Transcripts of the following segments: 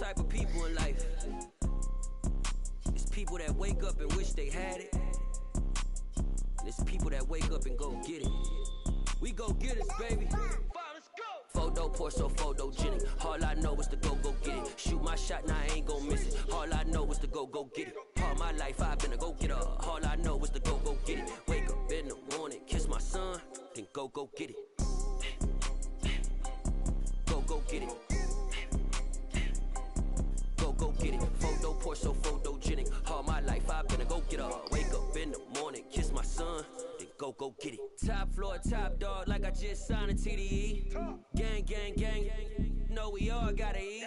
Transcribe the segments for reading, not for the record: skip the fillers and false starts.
type of people in life. It's people that wake up and wish they had it. And it's people that wake up and go get it. We go get it, baby. Photo poor, so photogenic. All I know is to go get it. Shoot my shot, now I ain't gon' miss it. All I know is to go get it. All my life I've been a go-getter. All I know is to go get it. Wake up in the morning, kiss my son, then go get it. Go get it. Go get it. Photo poor, so photogenic. All my life I've been a go-getter. Wake up in the morning, kiss my son, then go get it. Top floor, top dog, like I just signed a TDE. Gang, gang, gang. Know we all gotta eat.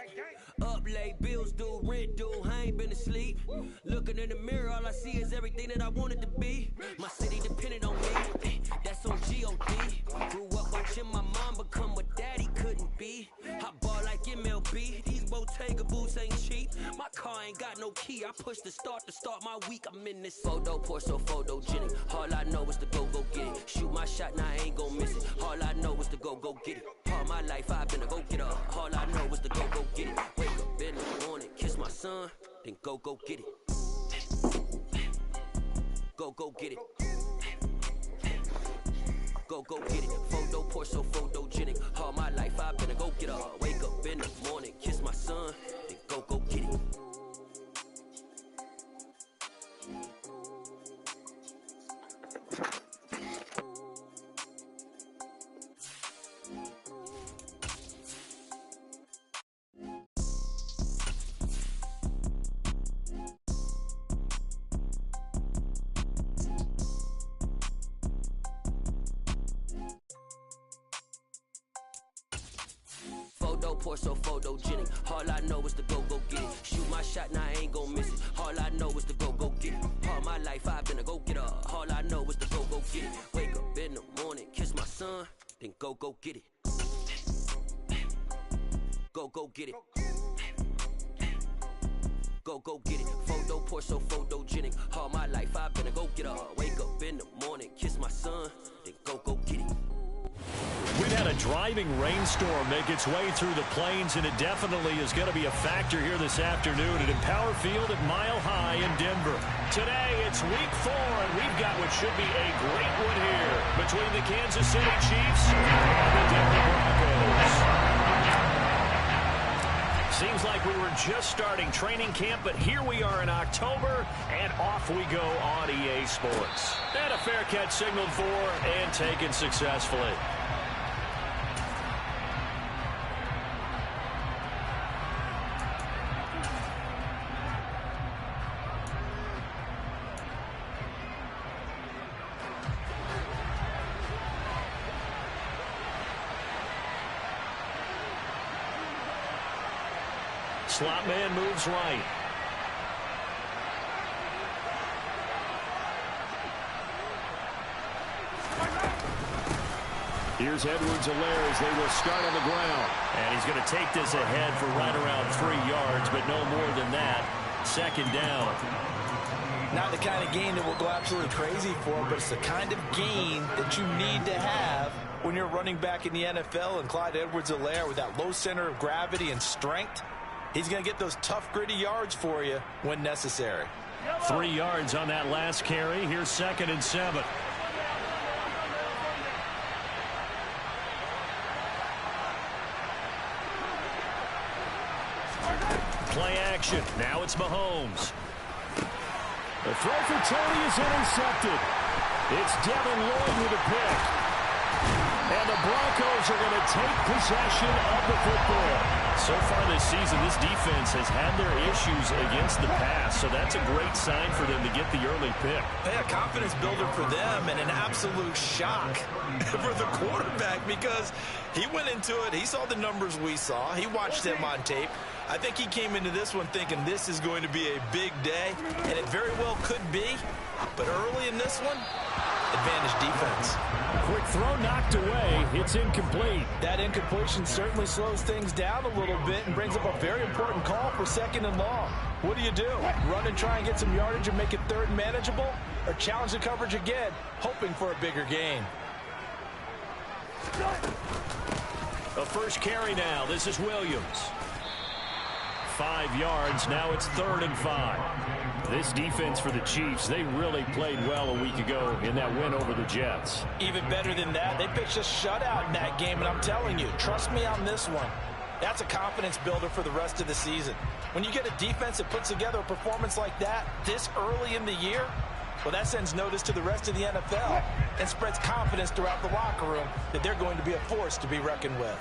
Up late, bills due, rent due, I ain't been asleep. Looking in the mirror, all I see is everything that I wanted to be. My city depended on me, that's on G.O.D. Grew up watching my mom become what daddy couldn't be. I ball like MLB, these Bottega boots ain't cheap. My car ain't got no key, I push the start to start my week. I'm in this photo poor, so photogenic. All I know is to go get it. Shoot my shot, now I ain't gon' miss it. All I know is to go get it. All my life I've been a go-getter. All I know is to go get it. Wake up in the morning, kiss my son, then go get it. Go get it. Go get it. Photo poor, so photogenic. All my life I've been a go-getter. Wake up in the morning, kiss my son, then go get it. Photo poor, so photogenic. All I know is to go get it. Shoot my shot, now I ain't gon' miss it. All I know is to go get it. All my life I've been a go-getter. All I know is to go get it. Wake up in the morning, kiss my son, then go get it. Go get it. Go get it. Photo poor, so photogenic. All my life I've been a go-getter. Wake up in the morning, kiss my son, then go get it. We've had a driving rainstorm make its way through the plains, and it definitely is going to be a factor here this afternoon at Empower Field at Mile High in Denver. Today, it's week 4, and we've got what should be a great one here between the Kansas City Chiefs and the Denver Broncos. Seems like we were just starting training camp, but here we are in October, and off we go on EA Sports. And a fair catch signaled for and taken successfully. Slot man moves right. Here's Edwards-Helaire as they will start on the ground. And he's going to take this ahead for right around 3 yards, but no more than that. Second down. Not the kind of gain that will go absolutely crazy for, but it's the kind of gain that you need to have when you're running back in the NFL. And Clyde Edwards-Helaire, with that low center of gravity and strength, he's going to get those tough, gritty yards for you when necessary. 3 yards on that last carry. Here's 2nd and 7. Play action. Now it's Mahomes. The throw for Tony is intercepted. It's Devin Lloyd with a pick. And the Broncos are going to take possession of the football. So far this season, this defense has had their issues against the pass, so that's a great sign for them to get the early pick. A confidence builder for them, and an absolute shock for the quarterback, because he went into it, he saw the numbers we saw, he watched them on tape. I think he came into this one thinking this is going to be a big day, and it very well could be, but early in this one, advantage defense. Quick throw knocked away. It's incomplete. That incompletion certainly slows things down a little bit and brings up a very important call for 2nd and long. What do? Run and try and get some yardage and make it 3rd and manageable? Or challenge the coverage again, hoping for a bigger gain? A first carry now. This is Williams. 5 yards. Now it's 3rd and 5. This defense for the Chiefs, they really played well a week ago in that win over the Jets. Even better than that, they pitched a shutout in that game, and I'm telling you, trust me on this one. That's a confidence builder for the rest of the season. When you get a defense that puts together a performance like that this early in the year, well, that sends notice to the rest of the NFL and spreads confidence throughout the locker room that they're going to be a force to be reckoned with.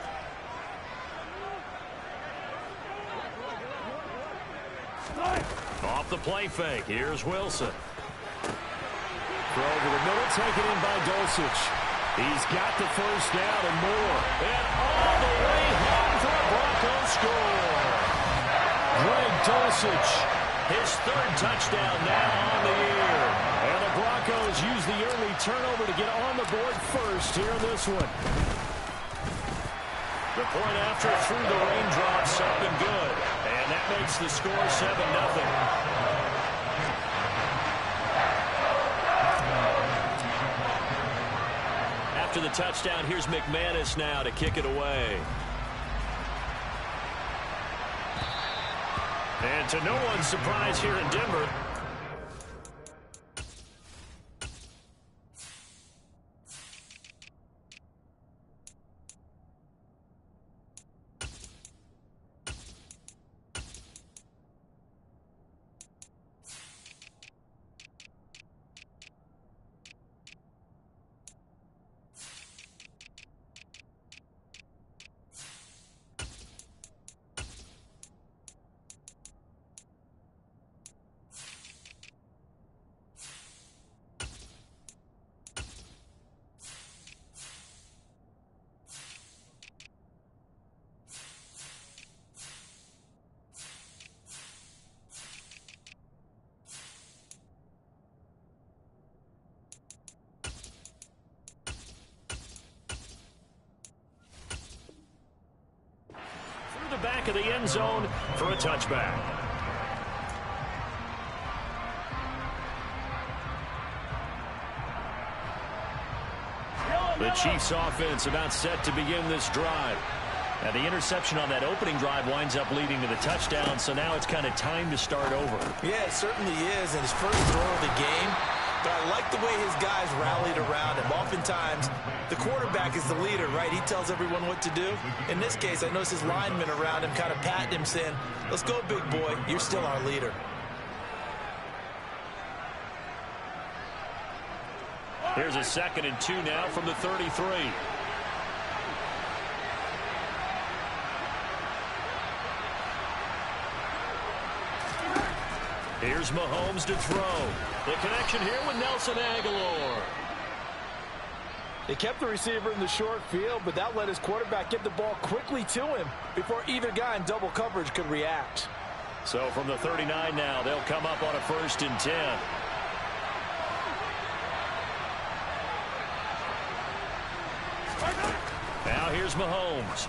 Off the play fake, here's Wilson. Throw over the middle, taken in by Dulcich. He's got the first down and more. And all the way home for a Broncos score. Greg Dulcich, his 3rd touchdown now on the year. And the Broncos use the early turnover to get on the board first here in this one. The point after through the raindrops up and good. And that makes the score 7-0. After the touchdown, here's McManus now to kick it away. And to no one's surprise here in Denver, back of the end zone for a touchback. The Chiefs offense about set to begin this drive. And the interception on that opening drive winds up leading to the touchdown, so now it's kind of time to start over. Yeah, it certainly is, and his first throw of the game. But I like the way his guys rallied around him. Oftentimes, the quarterback is the leader, right? He tells everyone what to do. In this case, I noticed his linemen around him kind of patting him, saying, "Let's go, big boy. You're still our leader." Here's a 2nd and 2 now from the 33. Here's Mahomes to throw. The connection here with Nelson Aguilar. They kept the receiver in the short field, but that let his quarterback get the ball quickly to him before either guy in double coverage could react. So from the 39 now, they'll come up on a 1st and 10. Now here's Mahomes.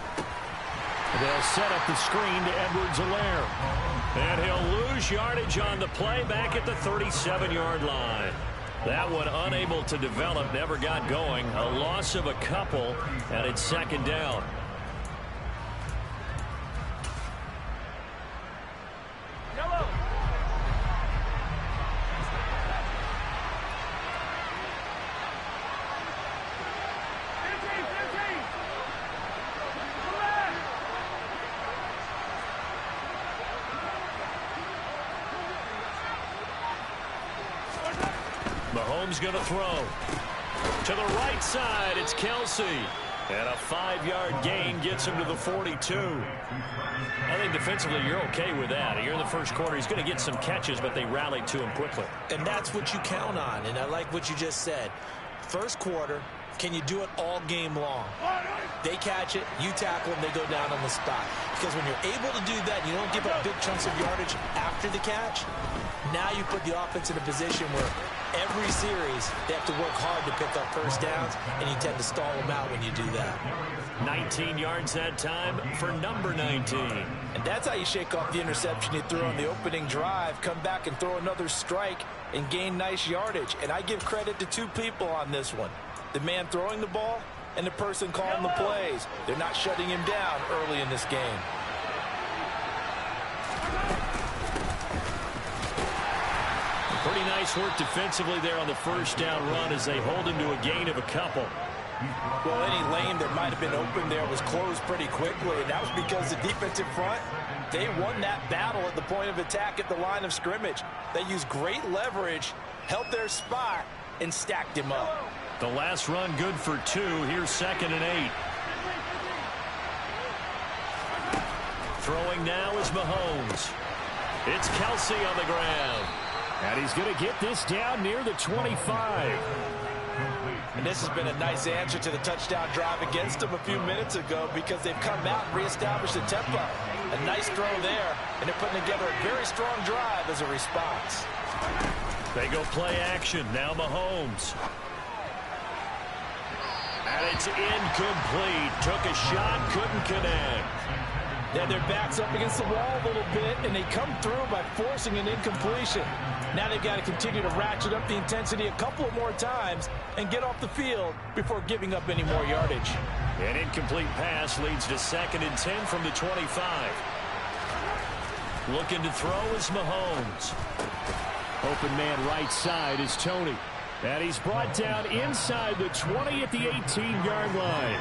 They'll set up the screen to Edwards-Helaire. And he'll lose yardage on the play back at the 37-yard line. That one unable to develop, never got going. A loss of a couple, and it's 2nd down. Mahomes going to throw. To the right side, it's Kelsey. And a 5-yard gain gets him to the 42. I think defensively you're okay with that. Here in the first quarter, he's going to get some catches, but they rallied to him quickly. And that's what you count on, and I like what you just said. First quarter, can you do it all game long? They catch it, you tackle them, they go down on the spot. Because when you're able to do that, you don't give up big chunks of yardage after the catch. Now you put the offense in a position where every series they have to work hard to pick up first downs, and you tend to stall them out when you do that. 19 yards that time for number 19. And that's how you shake off the interception you threw on the opening drive, come back and throw another strike and gain nice yardage. And I give credit to two people on this one. The man throwing the ball and the person calling the plays. They're not shutting him down early in this game. Pretty nice work defensively there on the first down run as they hold him to a gain of a couple. Well, any lane that might have been open there was closed pretty quickly, and that was because the defensive front, they won that battle at the point of attack at the line of scrimmage. They used great leverage, held their spot, and stacked him up. The last run good for 2. Here's 2nd and 8. Throwing now is Mahomes. It's Kelsey on the ground. And he's going to get this down near the 25. And this has been a nice answer to the touchdown drive against them a few minutes ago because they've come out and reestablished the tempo. A nice throw there, and they're putting together a very strong drive as a response. They go play action. Now Mahomes. And it's incomplete. Took a shot, couldn't connect. Then their backs up against the wall a little bit, and they come through by forcing an incompletion. Now they've got to continue to ratchet up the intensity a couple of more times and get off the field before giving up any more yardage. An incomplete pass leads to 2nd and 10 from the 25. Looking to throw is Mahomes. Open man right side is Tony. And he's brought down inside the 20 at the 18-yard line.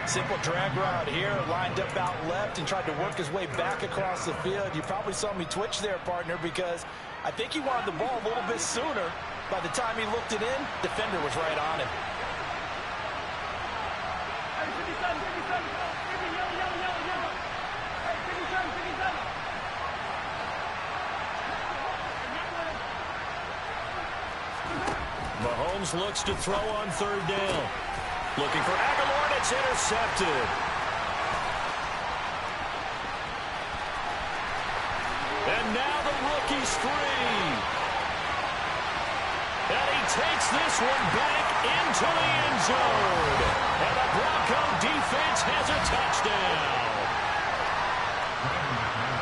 Simple drag route here, lined up out left and tried to work his way back across the field. You probably saw me twitch there, partner, because I think he wanted the ball a little bit sooner. By the time he looked it in, defender was right on him. Mahomes looks to throw on 3rd down. Looking for Aguilar, and it's intercepted. And now the rookie's free. And he takes this one back into the end zone. And the Bronco defense has a touchdown.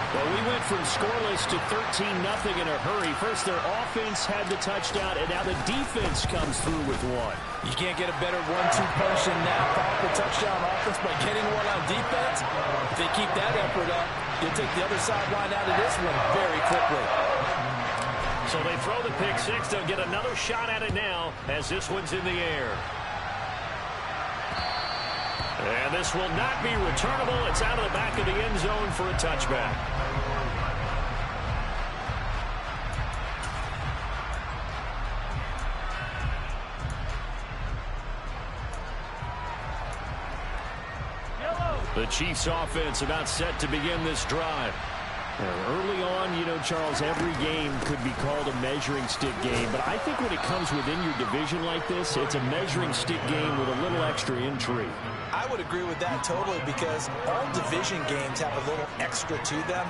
Well, we went from scoreless to 13-0 in a hurry. First, their offense had the touchdown, and now the defense comes through with one. You can't get a better 1-2 punch than that. Powerful touchdown offense by getting one on defense. If they keep that effort up, you'll take the other sideline out of this one very quickly. So they throw the pick 6. They'll get another shot at it now as this one's in the air. And this will not be returnable. It's out of the back of the end zone for a touchback. The Chiefs offense about set to begin this drive. Early on, you know, Charles, every game could be called a measuring stick game. But I think when it comes within your division like this, it's a measuring stick game with a little extra intrigue. I would agree with that totally because all division games have a little extra to them.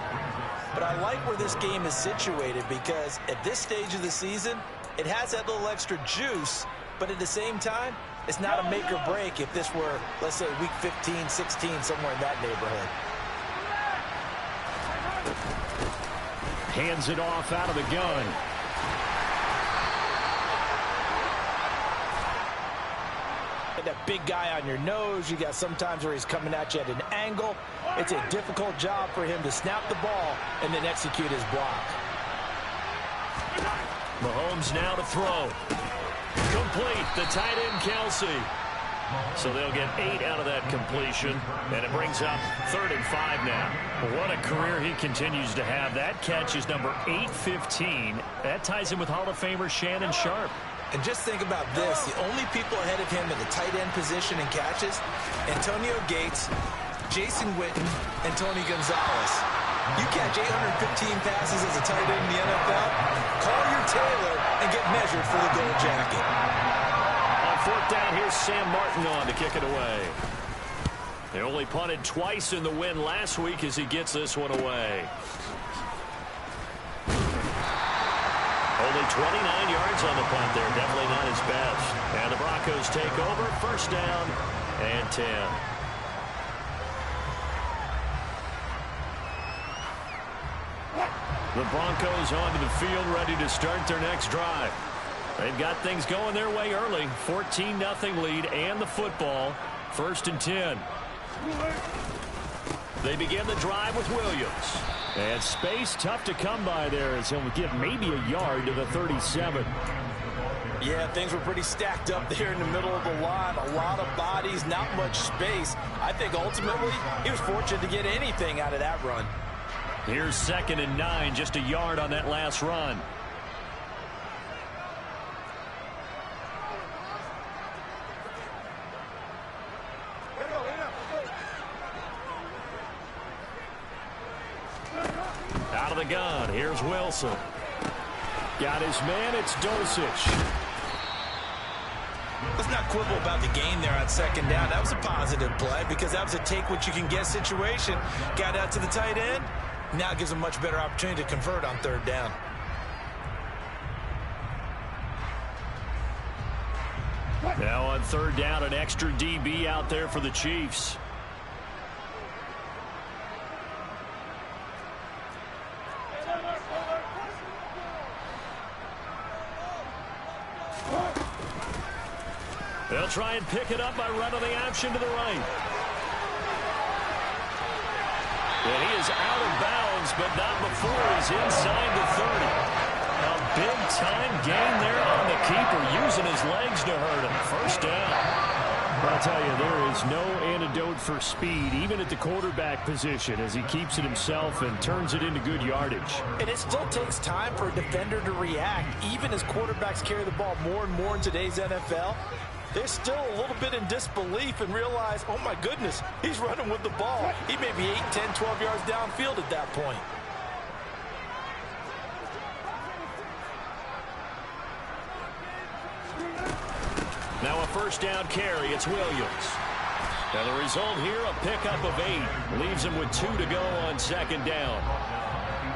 But I like where this game is situated because at this stage of the season, it has that little extra juice. But at the same time, it's not a make or break if this were, let's say, week 15, 16, somewhere in that neighborhood. Hands it off out of the gun. That big guy on your nose, you got sometimes where he's coming at you at an angle. It's a difficult job for him to snap the ball and then execute his block. Mahomes now to throw. Complete, the tight end Kelsey. So they'll get 8 out of that completion, and it brings up 3rd and 5 now. What a career he continues to have. That catch is number 815. That ties him with Hall of Famer Shannon Sharp. And just think about this. The only people ahead of him in the tight end position and catches, Antonio Gates, Jason Witten, and Tony Gonzalez. You catch 815 passes as a tight end in the NFL, call your tailor and get measured for the gold jacket. On 4th down, here's Sam Martin on to kick it away. They only punted twice in the win last week as he gets this one away. Only 29 yards on the punt there. Definitely not his best. And the Broncos take over. 1st down and 10. The Broncos onto the field ready to start their next drive. They've got things going their way early. 14-0 lead and the football. 1st and 10. They begin the drive with Williams. And space tough to come by there as he'll get maybe a yard to the 37. Yeah, things were pretty stacked up there in the middle of the line. A lot of bodies, not much space. I think ultimately he was fortunate to get anything out of that run. Here's 2nd and 9, just a yard on that last run. Out of the gun, here's Wilson. Got his man, it's Dosich. Let's not quibble about the gain there on 2nd down. That was a positive play because that was a take-what-you-can-get situation. Got out to the tight end. Now gives him a much better opportunity to convert on 3rd down. Now on 3rd down, an extra DB out there for the Chiefs. They'll try and pick it up by running the option to the right. And he is out of bounds, but not before he's inside the 30. A big-time gain there on the keeper, using his legs to hurt him. 1st down. I'll tell you, there is no antidote for speed, even at the quarterback position, as he keeps it himself and turns it into good yardage. And it still takes time for a defender to react. Even as quarterbacks carry the ball more and more in today's NFL, they're still a little bit in disbelief and realize, oh my goodness, he's running with the ball. He may be 8, 10, 12 yards downfield at that point. Now a 1st down carry, it's Williams. And the result here, a pickup of 8. Leaves him with 2 to go on 2nd down.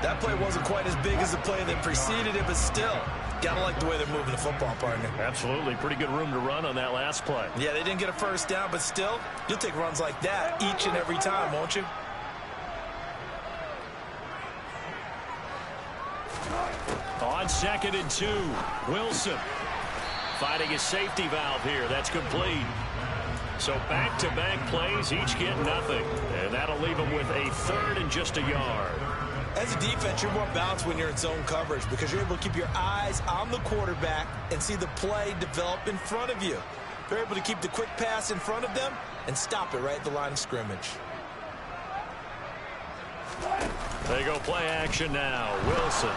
That play wasn't quite as big as the play that preceded it, but still, gotta like the way they're moving the football, partner. Absolutely. Pretty good room to run on that last play. Yeah, they didn't get a 1st down, but still, you'll take runs like that each and every time, won't you? On 2nd and 2, Wilson finding his safety valve here. That's complete. So back-to-back plays, each get nothing. And that'll leave him with a 3rd and just a yard. As a defense, you're more balanced when you're in zone coverage because you're able to keep your eyes on the quarterback and see the play develop in front of you. They're able to keep the quick pass in front of them and stop it right at the line of scrimmage. They go play action now. Wilson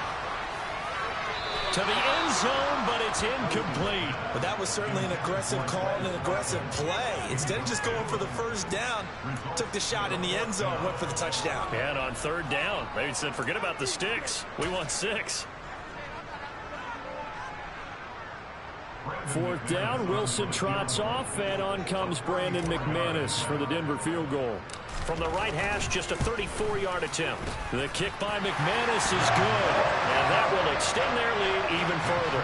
to the end zone, but it's incomplete. But that was certainly an aggressive call and an aggressive play. Instead of just going for the 1st down, took the shot in the end zone, went for the touchdown. And on 3rd down, they said, forget about the sticks. We want 6. 4th down, Wilson trots off, and on comes Brandon McManus for the Denver field goal. From the right hash, just a 34-yard attempt. The kick by McManus is good, and that will extend their lead even further.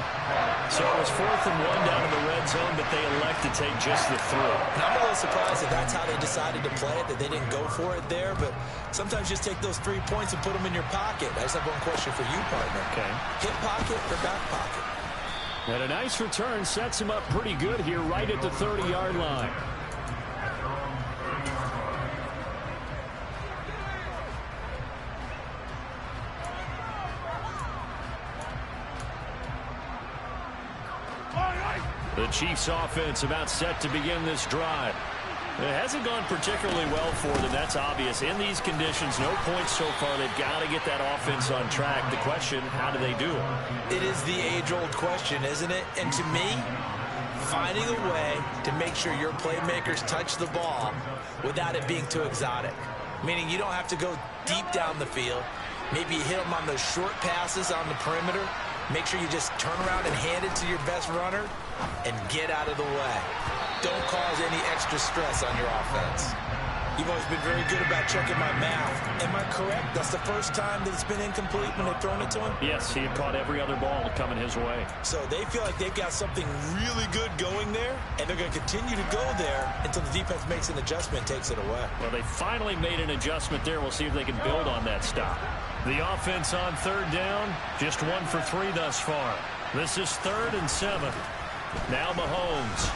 So it was 4th and 1 down in the red zone, but they elect to take just the 3. And I'm a little surprised that that's how they decided to play it, that they didn't go for it there, but sometimes just take those 3 points and put them in your pocket. I just have one question for you, partner. Okay. Hip pocket or back pocket? And a nice return sets him up pretty good here right at the 30-yard line. The Chiefs offense about set to begin this drive. It hasn't gone particularly well for them. That's obvious. In these conditions, no points so far. They've got to get that offense on track. The question, how do they do it? It is the age-old question, isn't it? And to me, finding a way to make sure your playmakers touch the ball without it being too exotic. Meaning you don't have to go deep down the field. Maybe you hit them on those short passes on the perimeter. Make sure you just turn around and hand it to your best runner and get out of the way. Don't cause any extra stress on your offense. You've always been very good about checking my math. Am I correct? That's the first time that it's been incomplete when they've thrown it to him? Yes, he had caught every other ball coming his way. So they feel like they've got something really good going there, and they're going to continue to go there until the defense makes an adjustment and takes it away. Well, they finally made an adjustment there. We'll see if they can build on that stop. The offense on 3rd down, just 1 for 3 thus far. This is 3rd and 7. Now Mahomes.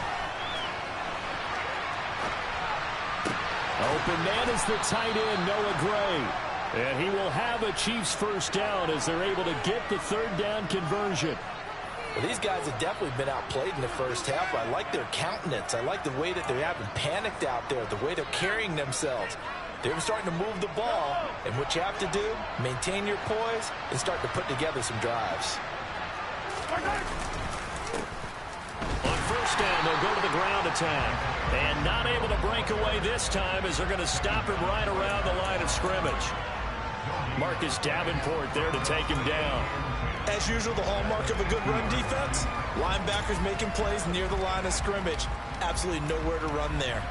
Open man is the tight end, Noah Gray. And he will have a Chiefs first down as they're able to get the third down conversion. Well, these guys have definitely been outplayed in the first half. I like their countenance. I like the way that they haven't panicked out there, the way they're carrying themselves. They're starting to move the ball, and what you have to do, maintain your poise and start to put together some drives. On first down, they'll go to the ground attack. And not able to break away this time as they're going to stop him right around the line of scrimmage. Marcus Davenport there to take him down. As usual, the hallmark of a good run defense, linebackers making plays near the line of scrimmage. Absolutely nowhere to run there.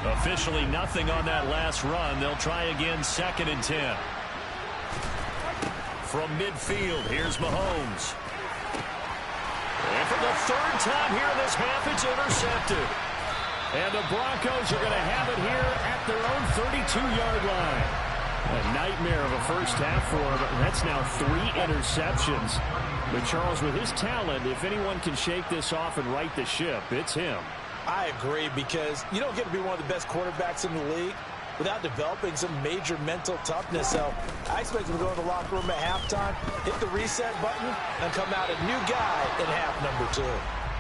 Officially nothing on that last run. They'll try again, 2nd and 10. From midfield, here's Mahomes. And for the third time here in this half, it's intercepted. And the Broncos are going to have it here at their own 32-yard line. A nightmare of a first half for him. That's now 3 interceptions. But Charles, with his talent, if anyone can shake this off and right the ship, it's him. I agree, because you don't get to be one of the best quarterbacks in the league without developing some major mental toughness. So I expect him to go in the locker room at halftime, hit the reset button, and come out a new guy in half number 2.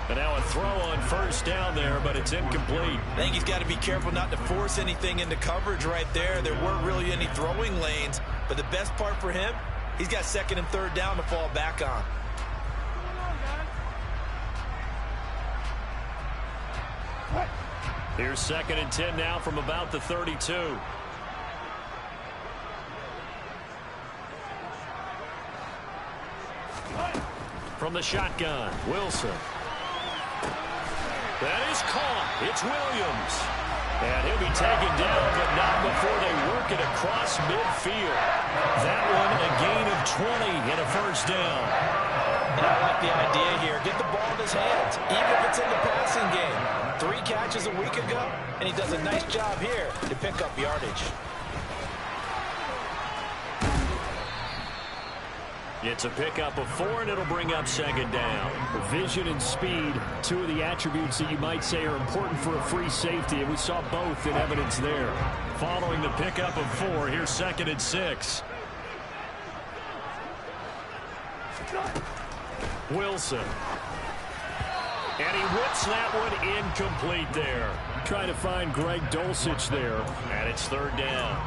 And now a throw on first down there, but it's incomplete. I think he's got to be careful not to force anything into coverage right there. There weren't really any throwing lanes, but the best part for him, he's got 2nd and 3rd down to fall back on. Here's 2nd and 10 now from about the 32. From the shotgun, Wilson. That is caught. It's Williams. And he'll be taken down, but not before they work it across midfield. That one a gain of 20 and a first down. And I like the idea here. Get the ball in his hands, even if it's in the passing game. 3 catches a week ago, and he does a nice job here to pick up yardage. It's a pickup of 4, and it'll bring up 2nd down. Vision and speed, 2 of the attributes that you might say are important for a free safety, and we saw both in evidence there. Following the pickup of 4, here's 2nd and 6. Wilson. And he whips that one incomplete there. Trying to find Greg Dulcich there. And it's 3rd down.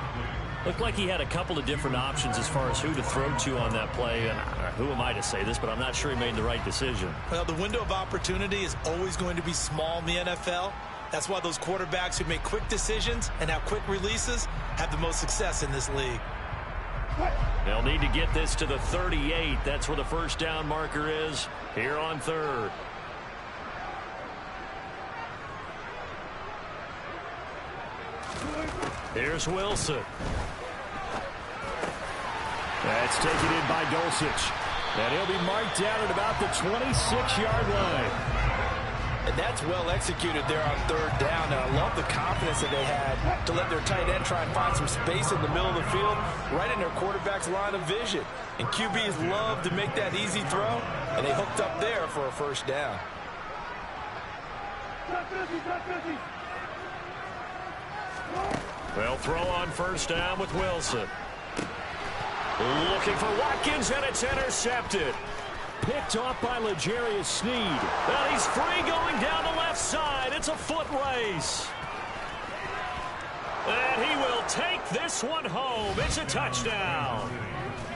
Looked like he had a couple of different options as far as who to throw to on that play. And who am I to say this, but I'm not sure he made the right decision. Well, the window of opportunity is always going to be small in the NFL. That's why those quarterbacks who make quick decisions and have quick releases have the most success in this league. They'll need to get this to the 38. That's where the first down marker is here on 3rd. Here's Wilson. That's taken in by Dulcich. And he'll be marked down at about the 26-yard line. And that's well executed there on 3rd down. And I love the confidence that they had to let their tight end try and find some space in the middle of the field, right in their quarterback's line of vision. And QBs love to make that easy throw, and they hooked up there for a first down. They'll throw on first down with Wilson. Looking for Watkins, and it's intercepted. Picked off by L'Jarius Sneed. And he's free going down the left side. It's a foot race. And he will take this one home. It's a touchdown.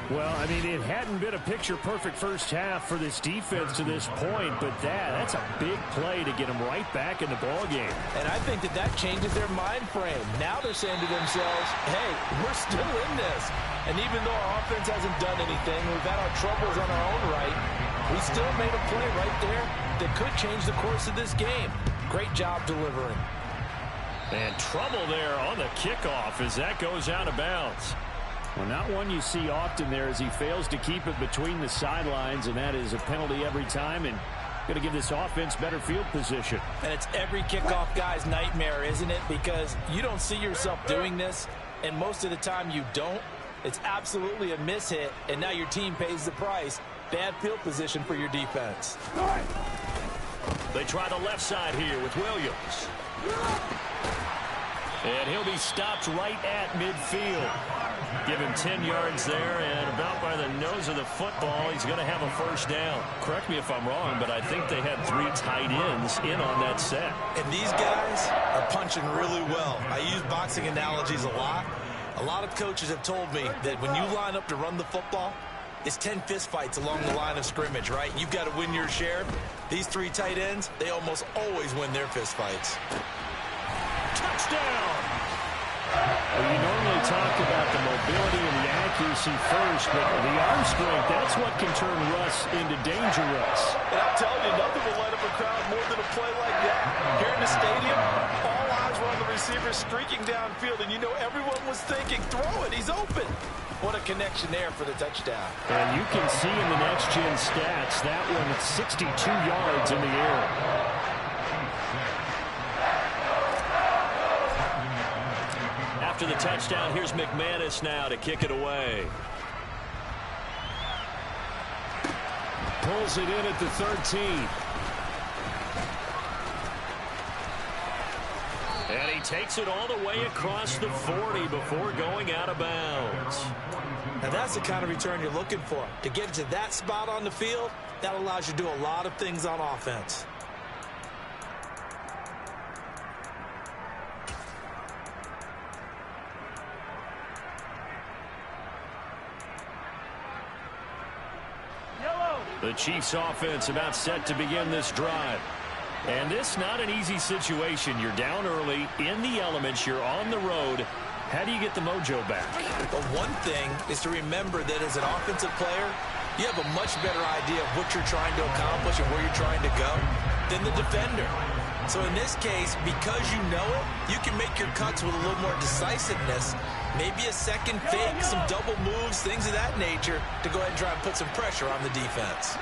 Well, I mean, it hadn't been a picture-perfect first half for this defense to this point, but that's a big play to get them right back in the ballgame. And I think that changes their mind frame. Now they're saying to themselves, hey, we're still in this. And even though our offense hasn't done anything, we've had our troubles on our own right, we still made a play right there that could change the course of this game. Great job delivering. And trouble there on the kickoff as that goes out of bounds. Well, not one you see often there as he fails to keep it between the sidelines, and that is a penalty every time, and going to give this offense better field position. And it's every kickoff guy's nightmare, isn't it? Because you don't see yourself doing this, and most of the time you don't. It's absolutely a mishit, and now your team pays the price. Bad field position for your defense. They try the left side here with Williams. And he'll be stopped right at midfield. Give him 10 yards there, and about by the nose of the football, he's going to have a first down. Correct me if I'm wrong, but I think they had 3 tight ends in on that set. And these guys are punching really well. I use boxing analogies a lot. A lot of coaches have told me that when you line up to run the football, it's 10 fist fights along the line of scrimmage, right? You've got to win your share. These 3 tight ends, they almost always win their fist fights. Touchdown! Well, you normally talk about the mobility and the accuracy first, but the arm strength, that's what can turn Russ into dangerous. And I'm telling you, nothing will light up a crowd more than a play like that. Here in the stadium, all eyes were on the receiver streaking downfield, and you know everyone was thinking, throw it, he's open. What a connection there for the touchdown. And you can see in the next-gen stats, that one at 62 yards in the air. After the touchdown, here's McManus now to kick it away. Pulls it in at the 13. And he takes it all the way across the 40 before going out of bounds. Now that's the kind of return you're looking for. To get to that spot on the field, that allows you to do a lot of things on offense. The Chiefs offense about set to begin this drive. And this not an easy situation. You're down early, in the elements, you're on the road. How do you get the mojo back? Well, one thing is to remember that as an offensive player, you have a much better idea of what you're trying to accomplish and where you're trying to go than the defender. So in this case, because you know it, you can make your cuts with a little more decisiveness. Maybe a second fake, some double moves, things of that nature to go ahead and try and put some pressure on the defense.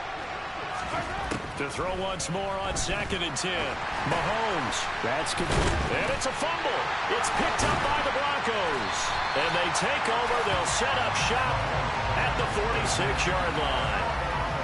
To throw once more on 2nd and 10. Mahomes. That's complete. And it's a fumble. It's picked up by the Broncos. And they take over. They'll set up shop at the 46-yard line.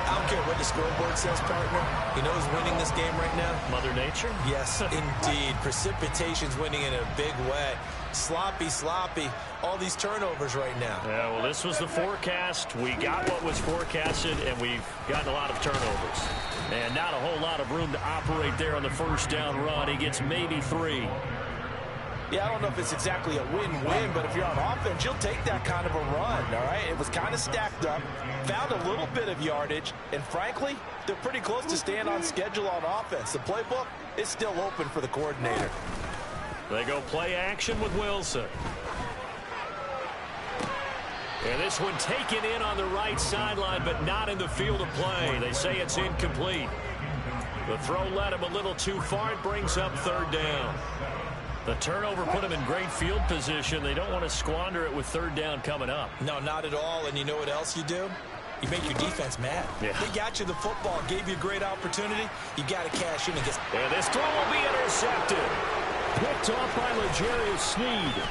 I don't care what the scoreboard says, partner. You know who's winning this game right now? Mother Nature? Yes, indeed. Precipitation's winning in a big way. Sloppy, sloppy. All these turnovers right now. Yeah, well, this was the forecast. We got what was forecasted, and we've gotten a lot of turnovers. And not a whole lot of room to operate there on the first down run. He gets maybe 3. Yeah, I don't know if it's exactly a win-win, but if you're on offense, you'll take that kind of a run, all right? It was kind of stacked up, found a little bit of yardage, and frankly, they're pretty close to staying on schedule on offense. The playbook is still open for the coordinator. They go play action with Wilson. And this one taken in on the right sideline, but not in the field of play. They say it's incomplete. The throw led him a little too far. It brings up 3rd down. The turnover put them in great field position. They don't want to squander it with 3rd down coming up. No, not at all. And you know what else you do? You make your defense mad. Yeah. They got you the football, gave you a great opportunity. You got to cash in and get. And this throw will be intercepted. Picked off by L'Jarius Sneed.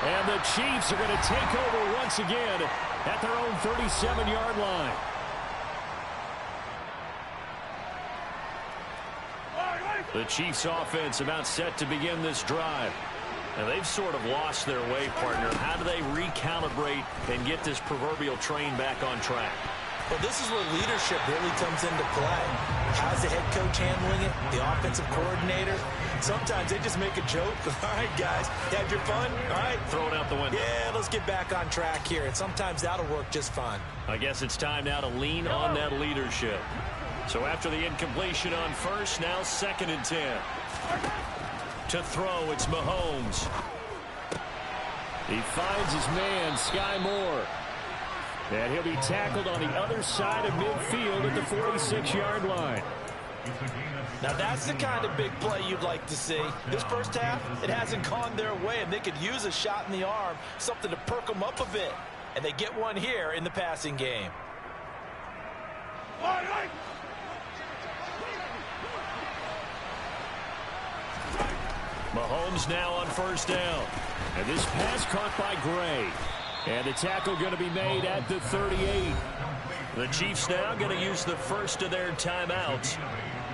And the Chiefs are going to take over once again at their own 37-yard line. The Chiefs offense about set to begin this drive. And they've sort of lost their way, partner. How do they recalibrate and get this proverbial train back on track? Well, this is where leadership really comes into play. How's the head coach handling it? The offensive coordinator? Sometimes they just make a joke. All right, guys, had your fun? All right. Throw it out the window. Yeah, let's get back on track here. And sometimes that'll work just fine. I guess it's time now to lean on that leadership. So after the incompletion on first, now 2nd and 10. To throw, it's Mahomes. He finds his man, Sky Moore. And he'll be tackled on the other side of midfield at the 46-yard line. Now that's the kind of big play you'd like to see. This first half, it hasn't gone their way, and they could use a shot in the arm, something to perk them up a bit. And they get one here in the passing game. Mahomes now on 1st down. And this pass caught by Gray. And the tackle going to be made at the 38. The Chiefs now going to use the first of their timeouts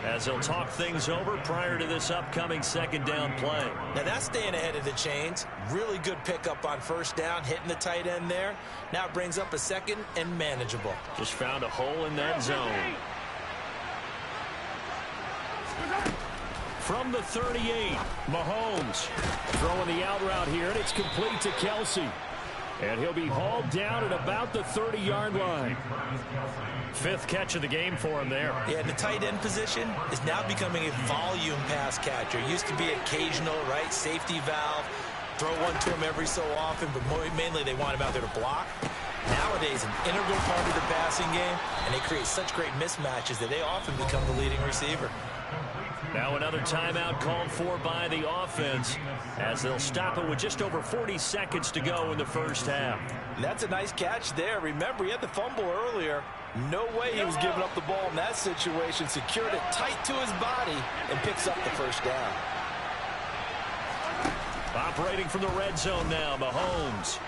as they'll talk things over prior to this upcoming second down play. Now that's staying ahead of the chains. Really good pickup on first down, hitting the tight end there. Now it brings up a second and manageable. Just found a hole in that zone. From the 38, Mahomes throwing the out route here, and it's complete to Kelsey. And he'll be hauled down at about the 30-yard line. Fifth catch of the game for him there. Yeah, and the tight end position is now becoming a volume pass catcher. It used to be occasional, right? Safety valve. Throw one to him every so often, but mainly they want him out there to block. Nowadays, an integral part of the passing game, and they create such great mismatches that they often become the leading receiver. Now another timeout called for by the offense as they'll stop it with just over 40 seconds to go in the first half. And that's a nice catch there. Remember, he had the fumble earlier. No way he was giving up the ball in that situation. Secured it tight to his body and picks up the first down. Operating from the red zone now, Mahomes.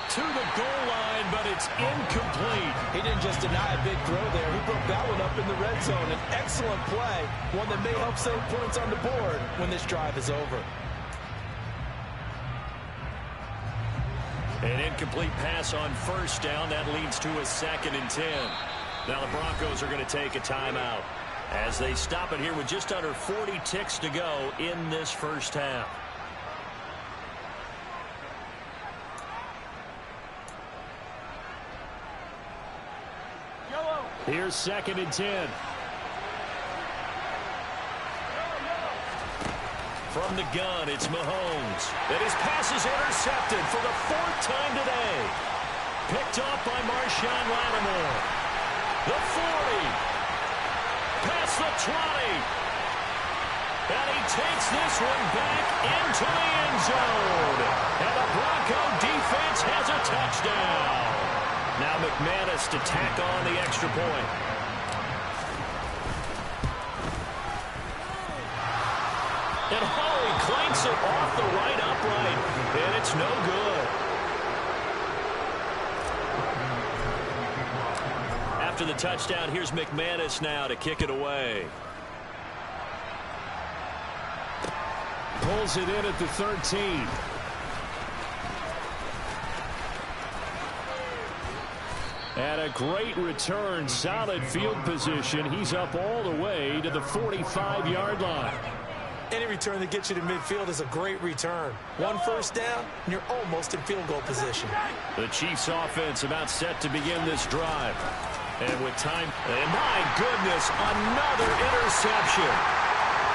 To the goal line, but it's incomplete. He didn't just deny a big throw there. He broke that one up in the red zone. An excellent play, one that may help save points on the board when this drive is over. An incomplete pass on first down. That leads to a 2nd and 10. Now the Broncos are going to take a timeout as they stop it here with just under 40 ticks to go in this first half. Here's 2nd and 10. From the gun, it's Mahomes. And his pass is intercepted for the 4th time today. Picked off by Marshawn Lattimore. The 40. Past the 20. And he takes this one back into the end zone. And the Bronco defense has a touchdown. Now McManus to tack on the extra point. And Holly clanks it off the right upright. And it's no good. After the touchdown, here's McManus now to kick it away. Pulls it in at the 13. And a great return, solid field position. He's up all the way to the 45-yard line. Any return that gets you to midfield is a great return. One first down, and you're almost in field goal position. The Chiefs offense about set to begin this drive. And with time, and my goodness, another interception.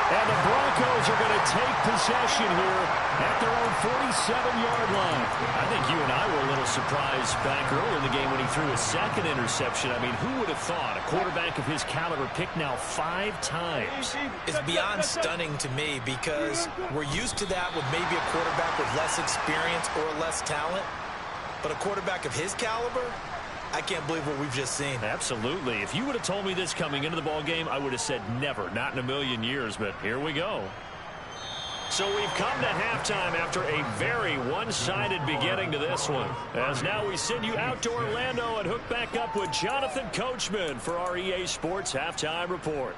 And the Broncos are going to take possession here at their own 47-yard line. I think you and I were a little surprised back earlier in the game when he threw a 2nd interception. I mean, who would have thought a quarterback of his caliber picked now 5 times? It's beyond stunning to me because we're used to that with maybe a quarterback with less experience or less talent. But a quarterback of his caliber, I can't believe what we've just seen. Absolutely. If you would have told me this coming into the ball game, I would have said never, not in a million years, but here we go. So we've come to halftime after a very one-sided beginning to this one. As now we send you out to Orlando and hook back up with Jonathan Coachman for our EA Sports Halftime Report.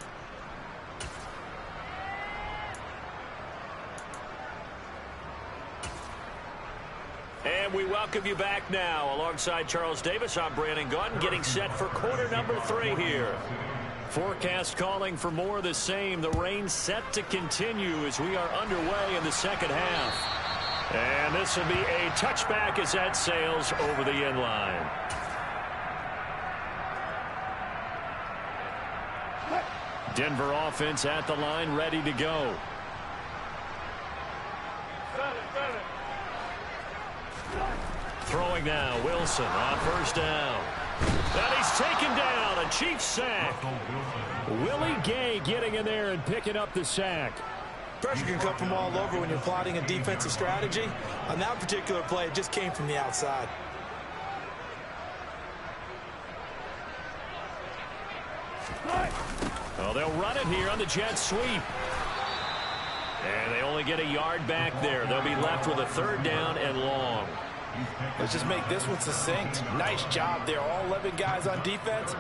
And we welcome you back now. Alongside Charles Davis, I'm Brandon Gunn, getting set for quarter number 3 here. Forecast calling for more of the same. The rain set to continue as we are underway in the second half. And this will be a touchback as that sails over the end line. Denver offense at the line, ready to go. Throwing now, Wilson on first down. And he's taken down, a Chiefs sack. Willie Gay getting in there and picking up the sack. Pressure can come from all over when you're plotting a defensive strategy. On that particular play, it just came from the outside. Well, they'll run it here on the jet sweep. And they only get a yard back there. They'll be left with a 3rd down and long. Let's just make this one succinct. Nice job there. All 11 guys on defense,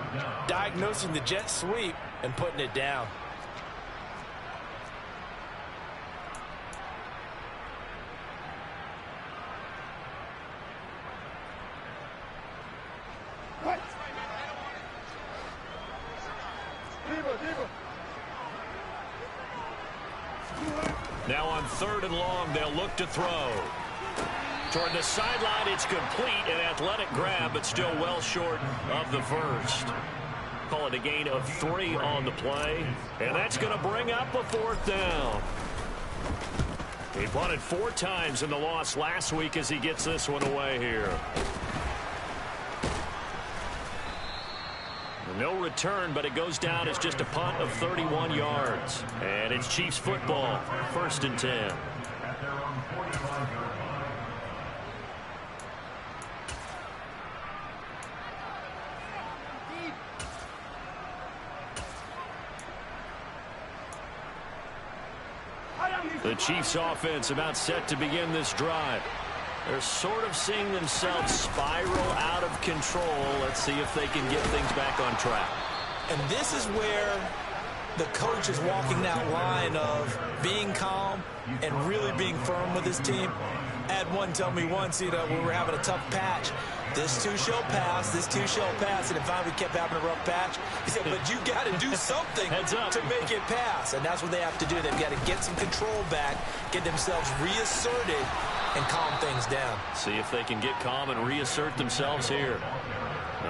diagnosing the jet sweep and putting it down. Now on 3rd and long, they'll look to throw. Toward the sideline, it's complete. An athletic grab, but still well short of the first. Call it a gain of 3 on the play. And that's going to bring up a 4th down. He punted 4 times in the loss last week as he gets this one away here. No return, but it goes down as just a punt of 31 yards. And it's Chiefs football, 1st and 10. The Chiefs offense about set to begin this drive. They're sort of seeing themselves spiral out of control. Let's see if they can get things back on track. And this is where the coach is walking that line of being calm and really being firm with his team. I had one tell me once, when we were having a tough patch, this too shall pass, this too shall pass, and if finally we kept having a rough patch, he said, but you got to do something to make it pass, and that's what they have to do. They've got to get some control back, get themselves reasserted, and calm things down. See if they can get calm and reassert themselves here.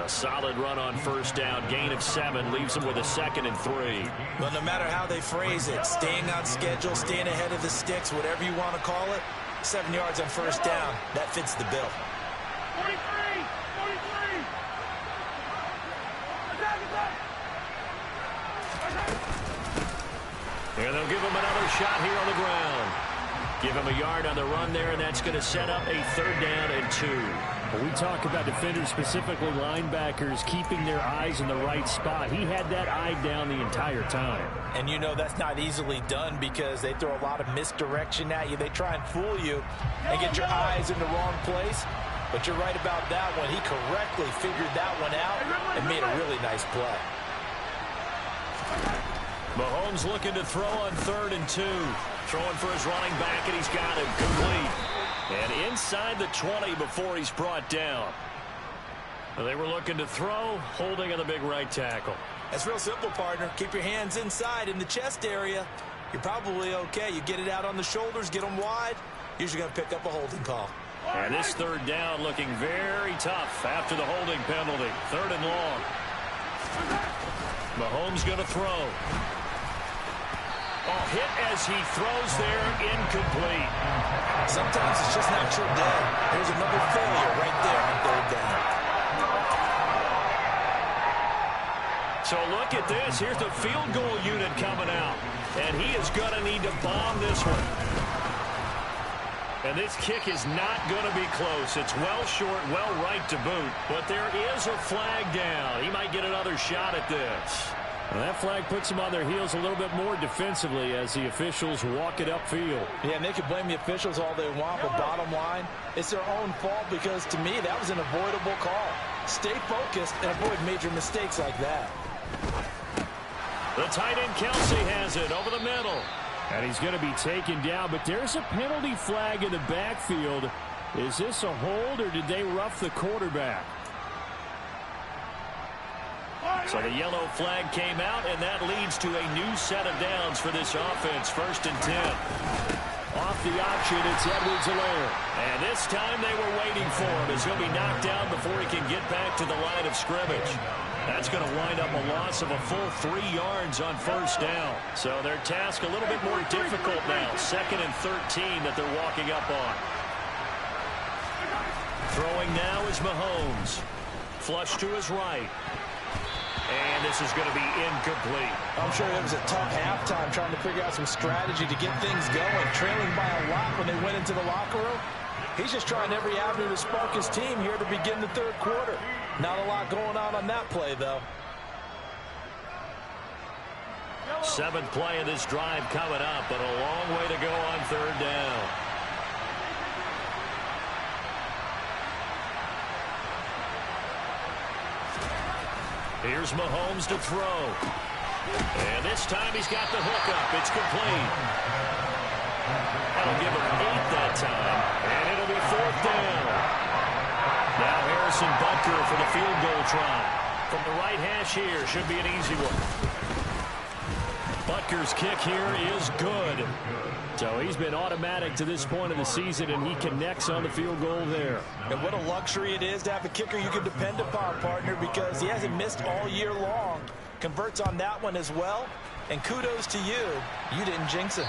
A solid run on 1st down, gain of 7, leaves them with a 2nd and 3. Well, no matter how they phrase it, staying on schedule, staying ahead of the sticks, whatever you want to call it, 7 yards on 1st down, that fits the bill. 43! And they'll give him another shot here on the ground. Give him a yard on the run there, and that's going to set up a 3rd down and 2. When we talk about defenders, specifically linebackers, keeping their eyes in the right spot. He had that eye down the entire time. And you know that's not easily done because they throw a lot of misdirection at you. They try and fool you and get your eyes in the wrong place. But you're right about that one. He correctly figured that one out and made a really nice play. Mahomes looking to throw on 3rd and 2. Throwing for his running back, and he's got him complete. And inside the 20 before he's brought down. They were looking to throw, holding on the big right tackle. That's real simple, partner. Keep your hands inside in the chest area. You're probably okay. You get it out on the shoulders, get them wide. Usually going to pick up a holding call. And this 3rd down looking very tough after the holding penalty. 3rd and long. Mahomes going to throw. Oh, hit as he throws there, incomplete. Sometimes it's just not your day. There's another failure right there on 3rd down. So look at this. Here's the field goal unit coming out. And he is going to need to bomb this one. And this kick is not going to be close. It's well short, well right to boot. But there is a flag down. He might get another shot at this. Well, that flag puts them on their heels a little bit more defensively as the officials walk it upfield. Yeah, and they can blame the officials all they want, but bottom line, it's their own fault because, to me, that was an avoidable call. Stay focused and avoid major mistakes like that. The tight end Kelsey has it over the middle. And he's going to be taken down, but there's a penalty flag in the backfield. Is this a hold, or did they rough the quarterback? So the yellow flag came out, and that leads to a new set of downs for this offense. 1st and 10. Off the option, it's Edwards-Helaire. And this time they were waiting for him as he'll be knocked down before he can get back to the line of scrimmage. That's going to wind up a loss of a full 3 yards on 1st down. So their task a little bit more difficult now. 2nd and 13 that they're walking up on. Throwing now is Mahomes. Flush to his right. And this is going to be incomplete. I'm sure it was a tough halftime trying to figure out some strategy to get things going. Trailing by a lot when they went into the locker room. He's just trying every avenue to spark his team here to begin the 3rd quarter. Not a lot going on that play, though. 7th play of this drive coming up, but a long way to go on 3rd down. Here's Mahomes to throw. And this time he's got the hook up. It's complete. That'll give him 8 that time. And it'll be 4th down. Now Harrison Butker for the field goal try. From the right hash here. Should be an easy one. Butker's kick here is good. So he's been automatic to this point of the season, and he connects on the field goal there. And what a luxury it is to have a kicker you can depend upon, partner, because he hasn't missed all year long. Converts on that one as well. And kudos to you. You didn't jinx him.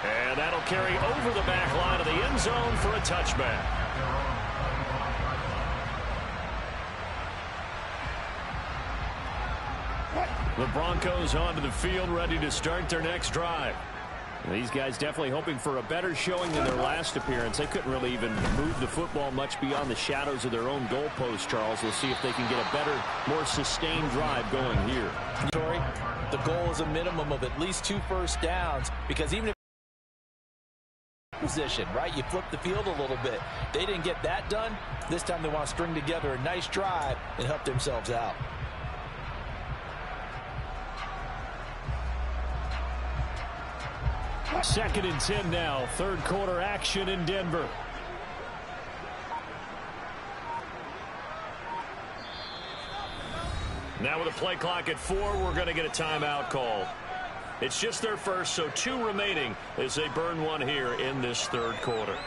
And that'll carry over the back line of the end zone for a touchback. The Broncos onto the field, ready to start their next drive. These guys definitely hoping for a better showing than their last appearance. They couldn't really even move the football much beyond the shadows of their own goalpost, Charles. We'll see if they can get a better, more sustained drive going here. The goal is a minimum of at least 2 first downs, because even if position, right, you flip the field a little bit. They didn't get that done. This time they want to string together a nice drive and help themselves out. Second and 10 now. Third quarter action in Denver. Now with a play clock at 4, we're going to get a timeout call. It's just their first, so 2 remaining as they burn one here in this third quarter.